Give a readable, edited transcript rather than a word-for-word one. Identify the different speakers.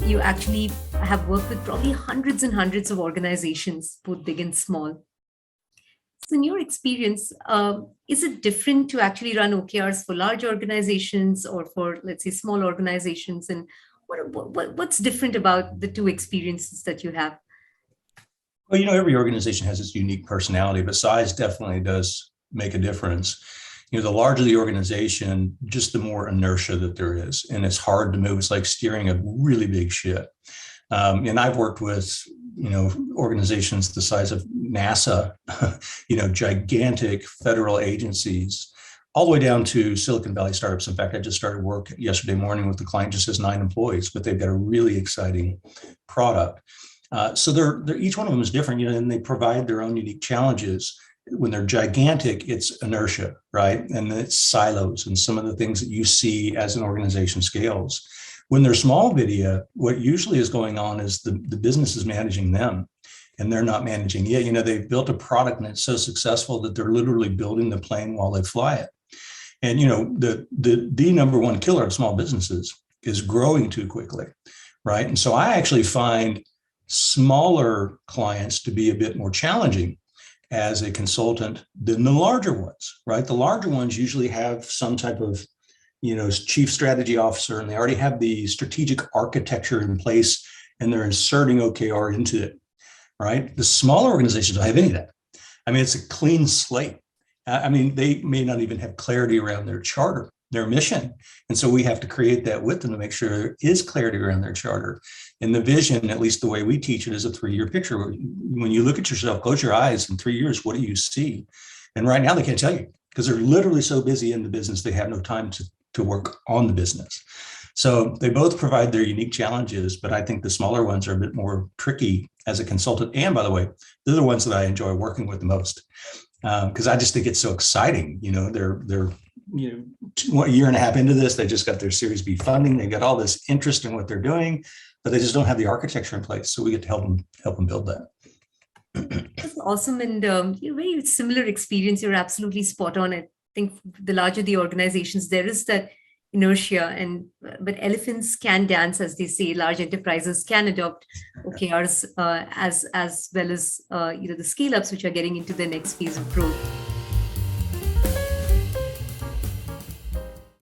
Speaker 1: you actually have worked with probably hundreds and hundreds of organizations, both big and small. So in your experience, is it different to actually run OKRs for large organizations or for, let's say, small organizations? And what's different about the two experiences that you have?
Speaker 2: Well, every organization has its unique personality, but size definitely does make a difference. The larger the organization, just the more inertia that there is, and it's hard to move. It's like steering a really big ship. And I've worked with, organizations the size of NASA, gigantic federal agencies, all the way down to Silicon Valley startups. In fact, I just started work yesterday morning with the client, just has 9 employees, but they've got a really exciting product. So they're each one of them is different, and they provide their own unique challenges. When they're gigantic, it's inertia, right? And it's silos and some of the things that you see as an organization scales. When they're small, Vidya, what usually is going on is the business is managing them and they're not managing it. They've built a product and it's so successful that they're literally building the plane while they fly it. And, the number one killer of small businesses is growing too quickly, right? And so I actually find smaller clients to be a bit more challenging as a consultant than the larger ones, right? The larger ones usually have some type of, chief strategy officer, and they already have the strategic architecture in place and they're inserting OKR into it, right? The smaller organizations don't have any of that. It's a clean slate. They may not even have clarity around their charter, their mission. And so we have to create that with them to make sure there is clarity around their charter. And the vision, at least the way we teach it, is a 3-year picture. When you look at yourself, close your eyes, in 3 years, what do you see? And right now they can't tell you because they're literally so busy in the business, they have no time to work on the business. So they both provide their unique challenges, but I think the smaller ones are a bit more tricky as a consultant. And by the way, they're the ones that I enjoy working with the most because I just think it's so exciting. They're a year and a half into this, they just got their Series B funding. They got all this interest in what they're doing, but they just don't have the architecture in place. So we get to help them build that.
Speaker 1: That's awesome. And very similar experience. You're absolutely spot on. I think the larger the organizations, there is that inertia, but elephants can dance, as they say. Large enterprises can adopt OKRs as well as the scale ups, which are getting into the next phase of growth.